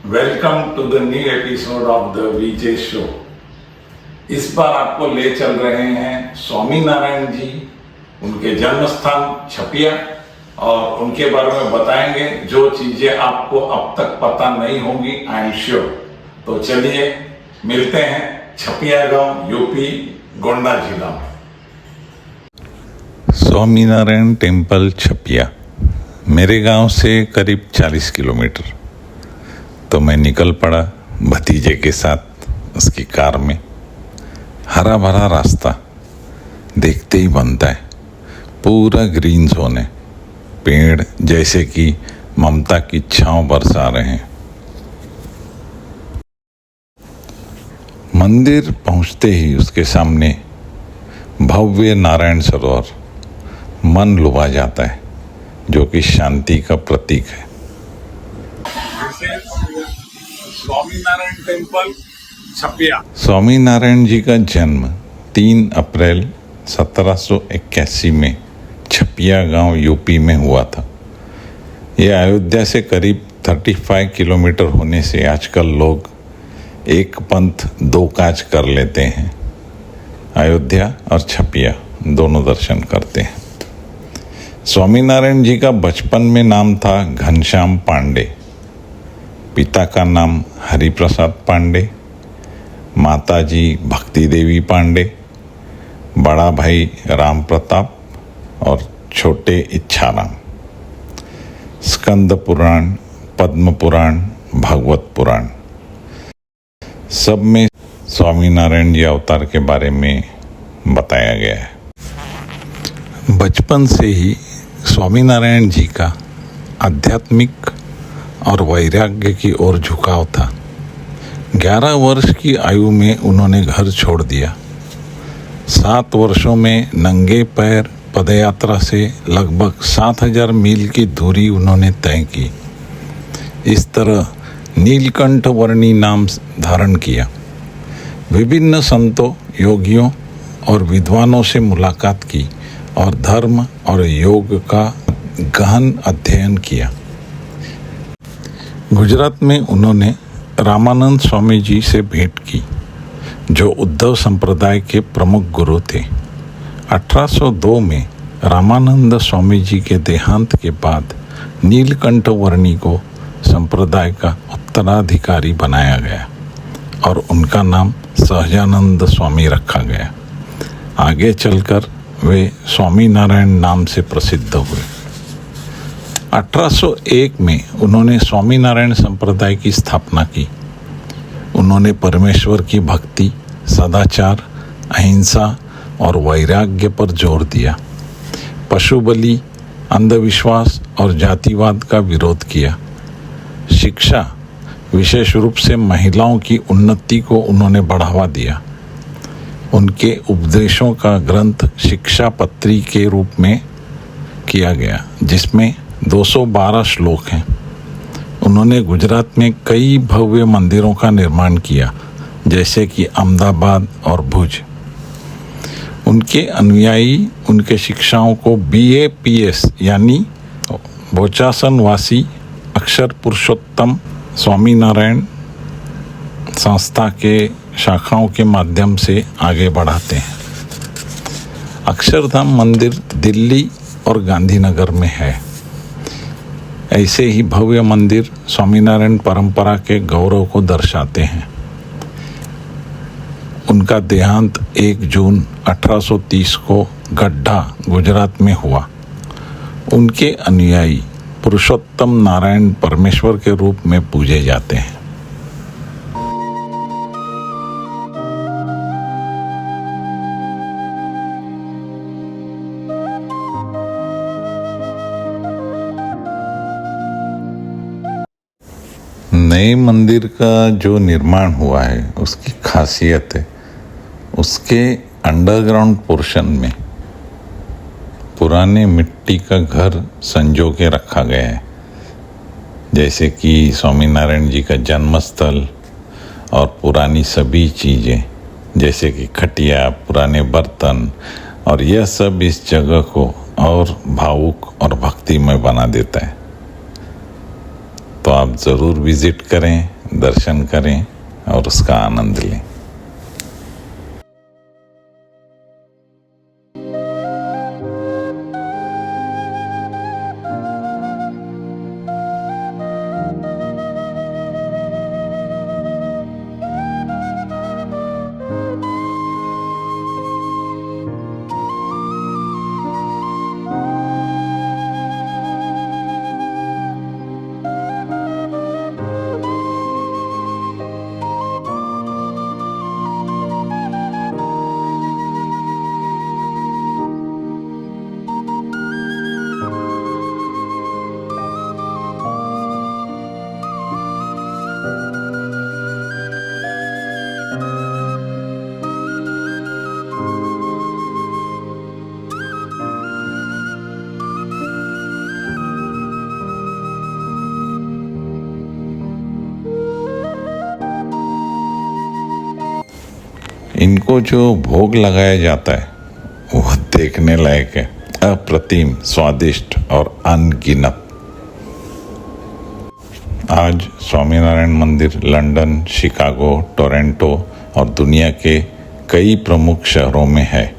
Welcome to the new episode of the VJ show. इस बार आपको ले चल रहे हैं स्वामीनारायण जी, उनके जन्म स्थान छपिया, और उनके बारे में बताएंगे जो चीजें आपको अब तक पता नहीं होंगी, आई एम श्योर। तो चलिए मिलते हैं छपिया गांव, यूपी, गोंडा जिला में। स्वामीनारायण टेम्पल छपिया मेरे गांव से करीब 40 किलोमीटर। तो मैं निकल पड़ा भतीजे के साथ उसकी कार में। हरा भरा रास्ता देखते ही बनता है, पूरा ग्रीन जोन है, पेड़ जैसे कि ममता की छांव बरसा रहे हैं। मंदिर पहुंचते ही उसके सामने भव्य नारायण सरोवर मन लुभा जाता है, जो कि शांति का प्रतीक है। स्वामीनारायण टेम्पल छपिया। स्वामीनारायण जी का जन्म 3 अप्रैल 1781 में छपिया गांव यूपी में हुआ था। यह अयोध्या से करीब 35 किलोमीटर होने से आजकल लोग एक पंथ दो काज कर लेते हैं, अयोध्या और छपिया दोनों दर्शन करते हैं। स्वामीनारायण जी का बचपन में नाम था घनश्याम पांडे। पिता का नाम हरिप्रसाद पांडे, माताजी भक्ति देवी पांडे, बड़ा भाई राम प्रताप और छोटे इच्छाराम। स्कंद पुराण, पद्म पुराण, भागवत पुराण सब में स्वामीनारायण जी अवतार के बारे में बताया गया है। बचपन से ही स्वामीनारायण जी का आध्यात्मिक और वैराग्य की ओर झुकाव था। 11 वर्ष की आयु में उन्होंने घर छोड़ दिया। 7 वर्षों में नंगे पैर पदयात्रा से लगभग 7000 मील की दूरी उन्होंने तय की। इस तरह नीलकंठ वर्णी नाम धारण किया। विभिन्न संतों, योगियों और विद्वानों से मुलाकात की और धर्म और योग का गहन अध्ययन किया। गुजरात में उन्होंने रामानंद स्वामी जी से भेंट की, जो उद्धव संप्रदाय के प्रमुख गुरु थे। 1802 में रामानंद स्वामी जी के देहांत के बाद नीलकंठ वर्णी को संप्रदाय का उत्तराधिकारी बनाया गया और उनका नाम सहजानंद स्वामी रखा गया। आगे चलकर वे स्वामीनारायण नाम से प्रसिद्ध हुए। 1801 में उन्होंने स्वामीनारायण संप्रदाय की स्थापना की। उन्होंने परमेश्वर की भक्ति, सदाचार, अहिंसा और वैराग्य पर जोर दिया। पशु बलि, अंधविश्वास और जातिवाद का विरोध किया। शिक्षा, विशेष रूप से महिलाओं की उन्नति को उन्होंने बढ़ावा दिया। उनके उपदेशों का ग्रंथ शिक्षा पत्री के रूप में किया गया, जिसमें 212 श्लोक हैं। उन्होंने गुजरात में कई भव्य मंदिरों का निर्माण किया, जैसे कि अहमदाबाद और भुज। उनके अनुयायी उनके शिक्षाओं को BAPS यानी बोचासनवासी अक्षर पुरुषोत्तम स्वामीनारायण संस्था के शाखाओं के माध्यम से आगे बढ़ाते हैं। अक्षरधाम मंदिर दिल्ली और गांधीनगर में है। ऐसे ही भव्य मंदिर स्वामीनारायण परंपरा के गौरव को दर्शाते हैं। उनका देहांत 1 जून 1830 को गड्ढा, गुजरात में हुआ। उनके अनुयायी पुरुषोत्तम नारायण परमेश्वर के रूप में पूजे जाते हैं। नए मंदिर का जो निर्माण हुआ है, उसकी खासियत है उसके अंडरग्राउंड पोर्शन में पुराने मिट्टी का घर संजो के रखा गया है, जैसे कि स्वामीनारायण जी का जन्मस्थल और पुरानी सभी चीज़ें, जैसे कि खटिया, पुराने बर्तन, और यह सब इस जगह को और भावुक और भक्तिमय बना देता है। तो आप ज़रूर विज़िट करें, दर्शन करें और उसका आनंद लें। इनको जो भोग लगाया जाता है वह देखने लायक है, अप्रतिम, स्वादिष्ट और अनगिनत। आज स्वामीनारायण मंदिर लंदन, शिकागो, टोरंटो और दुनिया के कई प्रमुख शहरों में है।